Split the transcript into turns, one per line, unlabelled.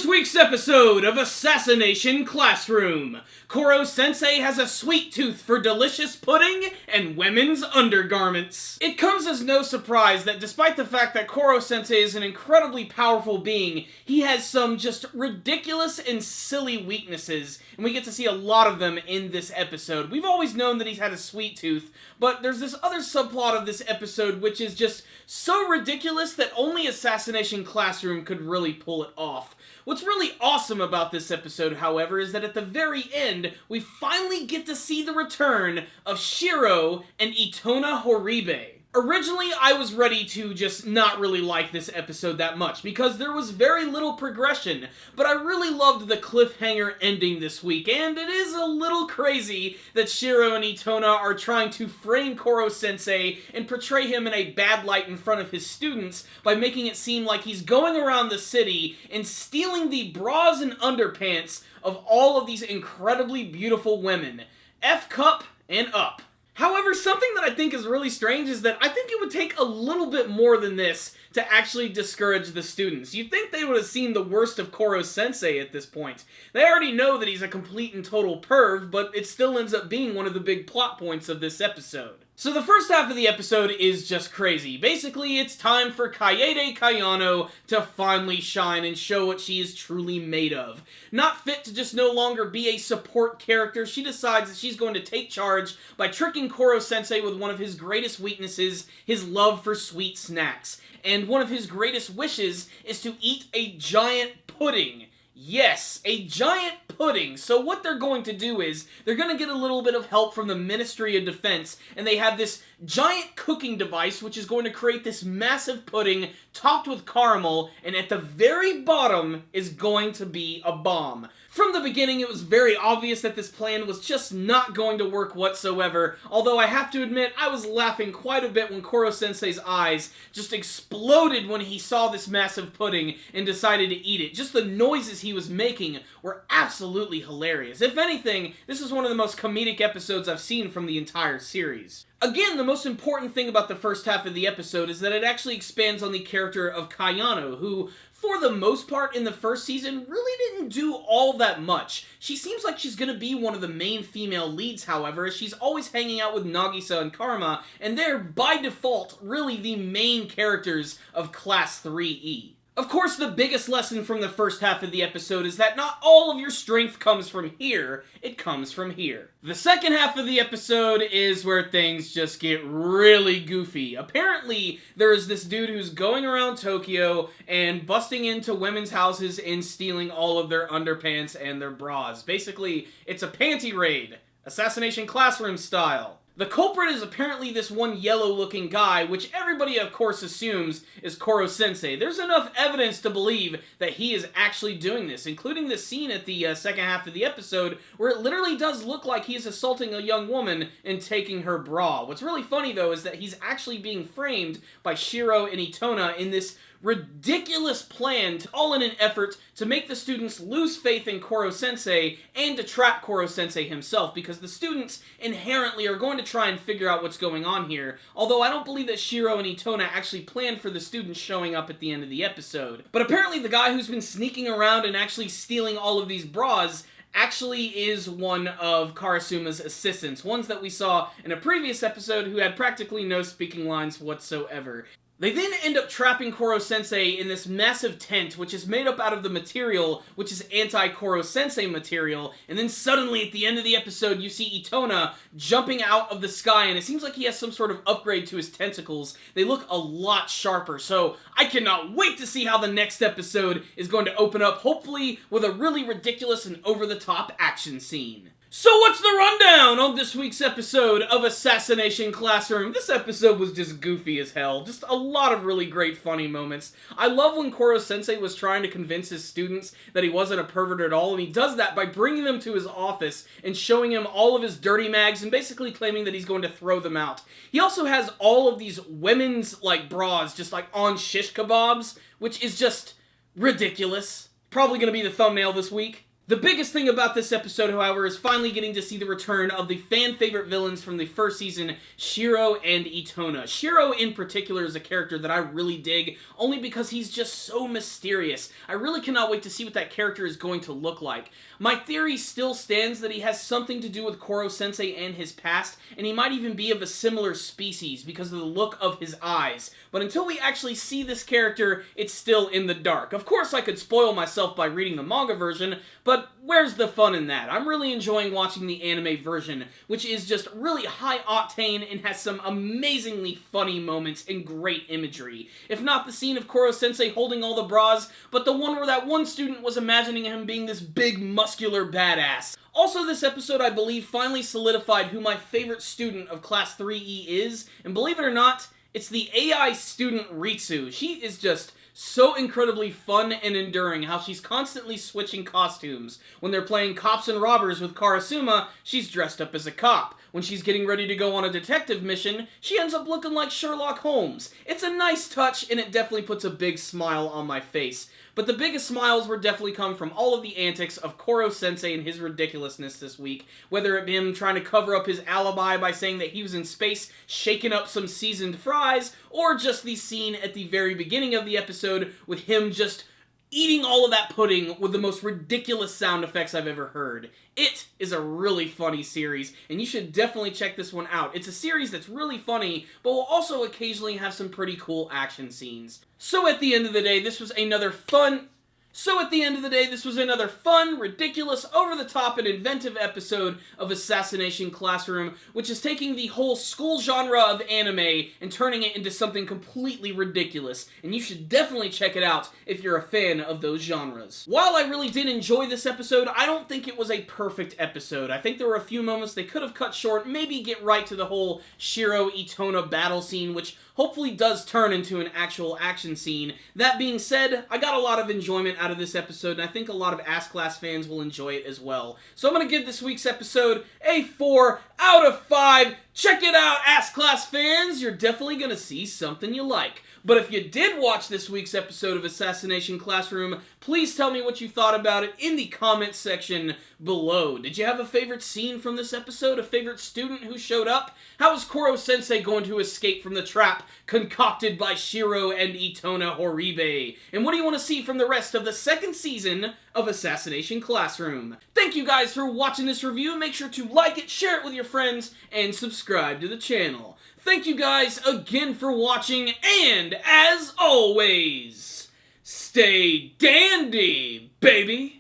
this week's episode of Assassination Classroom, Koro Sensei has a sweet tooth for delicious pudding and women's undergarments. It comes as no surprise that despite the fact that Koro Sensei is an incredibly powerful being, he has some just ridiculous and silly weaknesses, and we get to see a lot of them in this episode. We've always known that he's had a sweet tooth, but there's this other subplot of this episode which is just so ridiculous that only Assassination Classroom could really pull it off. What's really awesome about this episode, however, is that at the very end, we finally get to see the return of Shiro and Itona Horibe. Originally, I was ready to just not really like this episode that much, because there was very little progression, but I really loved the cliffhanger ending this week, and it is a little crazy that Shiro and Itona are trying to frame Koro Sensei and portray him in a bad light in front of his students by making it seem like he's going around the city and stealing the bras and underpants of all of these incredibly beautiful women. F cup and up. However, something that I think is really strange is that I think it would take a little bit more than this to actually discourage the students. You'd think they would have seen the worst of Koro Sensei at this point. They already know that he's a complete and total perv, but it still ends up being one of the big plot points of this episode. So the first half of the episode is just crazy. Basically, it's time for Kaede Kayano to finally shine and show what she is truly made of. Not fit to just no longer be a support character, she decides that she's going to take charge by tricking Koro Sensei with one of his greatest weaknesses, his love for sweet snacks. And one of his greatest wishes is to eat a giant pudding. Yes, a giant pudding. So what they're going to do is, they're going to get a little bit of help from the Ministry of Defense, and they have this giant cooking device which is going to create this massive pudding topped with caramel, and at the very bottom is going to be a bomb. From the beginning, it was very obvious that this plan was just not going to work whatsoever, although I have to admit, I was laughing quite a bit when Koro Sensei's eyes just exploded when he saw this massive pudding and decided to eat it. Just the noises he was making were absolutely hilarious. If anything, this is one of the most comedic episodes I've seen from the entire series. Again, the most important thing about the first half of the episode is that it actually expands on the character of Kayano, who, for the most part in the first season, really didn't do all that much. She seems like she's gonna be one of the main female leads, however, as she's always hanging out with Nagisa and Karma, and they're, by default, really the main characters of Class 3E. Of course, the biggest lesson from the first half of the episode is that not all of your strength comes from here, it comes from here. The second half of the episode is where things just get really goofy. Apparently, there is this dude who's going around Tokyo and busting into women's houses and stealing all of their underpants and their bras. Basically, it's a panty raid, Assassination Classroom style. The culprit is apparently this one yellow-looking guy, which everybody of course assumes is Koro Sensei. There's enough evidence to believe that he is actually doing this, including the scene at the second half of the episode where it literally does look like he's assaulting a young woman and taking her bra. What's really funny though is that he's actually being framed by Shiro and Itona in this ridiculous plan, all in an effort to make the students lose faith in Koro Sensei and to trap Koro Sensei himself, because the students inherently are going to try and figure out what's going on here, although I don't believe that Shiro and Itona actually planned for the students showing up at the end of the episode. But apparently the guy who's been sneaking around and actually stealing all of these bras actually is one of Karasuma's assistants, ones that we saw in a previous episode who had practically no speaking lines whatsoever. They then end up trapping Koro Sensei in this massive tent, which is made up out of the material, which is anti-Koro Sensei material, and then suddenly at the end of the episode you see Itona jumping out of the sky, and it seems like he has some sort of upgrade to his tentacles. They look a lot sharper, so I cannot wait to see how the next episode is going to open up, hopefully with a really ridiculous and over-the-top action scene. So what's the rundown on this week's episode of Assassination Classroom? This episode was just goofy as hell. Just a lot of really great funny moments. I love when Koro Sensei was trying to convince his students that he wasn't a pervert at all, and he does that by bringing them to his office and showing him all of his dirty mags and basically claiming that he's going to throw them out. He also has all of these women's, bras just, on shish kebabs, which is just ridiculous. Probably gonna be the thumbnail this week. The biggest thing about this episode, however, is finally getting to see the return of the fan-favorite villains from the first season, Shiro and Itona. Shiro, in particular, is a character that I really dig, only because he's just so mysterious. I really cannot wait to see what that character is going to look like. My theory still stands that he has something to do with Koro Sensei and his past, and he might even be of a similar species because of the look of his eyes. But until we actually see this character, it's still in the dark. Of course, I could spoil myself by reading the manga version, but where's the fun in that? I'm really enjoying watching the anime version, which is just really high octane and has some amazingly funny moments and great imagery. If not the scene of Koro Sensei holding all the bras, but the one where that one student was imagining him being this big muscular badass. Also, this episode, I believe, finally solidified who my favorite student of Class 3E is, and believe it or not, it's the AI student Ritsu. She is just so incredibly fun and enduring, how she's constantly switching costumes. When they're playing cops and robbers with Karasuma, she's dressed up as a cop. When she's getting ready to go on a detective mission, she ends up looking like Sherlock Holmes. It's a nice touch, and it definitely puts a big smile on my face. But the biggest smiles were definitely come from all of the antics of Koro Sensei and his ridiculousness this week, whether it be him trying to cover up his alibi by saying that he was in space shaking up some seasoned fries, or just the scene at the very beginning of the episode with him just eating all of that pudding with the most ridiculous sound effects I've ever heard. It is a really funny series, and you should definitely check this one out. It's a series that's really funny, but will also occasionally have some pretty cool action scenes. So at the end of the day, this was another fun, ridiculous, over-the-top, and inventive episode of Assassination Classroom, which is taking the whole school genre of anime and turning it into something completely ridiculous, and you should definitely check it out if you're a fan of those genres. While I really did enjoy this episode, I don't think it was a perfect episode. I think there were a few moments they could have cut short, maybe get right to the whole Shiro-Itona battle scene, which hopefully does turn into an actual action scene. That being said, I got a lot of enjoyment out of this episode, and I think a lot of Ass Class fans will enjoy it as well. So I'm going to give this week's episode a 4 out of 5. Check it out, Ass Class fans! You're definitely going to see something you like. But if you did watch this week's episode of Assassination Classroom, please tell me what you thought about it in the comments section below. Did you have a favorite scene from this episode? A favorite student who showed up? How is Koro Sensei going to escape from the trap concocted by Shiro and Itona Horibe? And what do you want to see from the rest of the second season of Assassination Classroom? Thank you guys for watching this review. Make sure to like it, share it with your friends, and subscribe to the channel. Thank you guys again for watching, and as always, stay dandy, baby!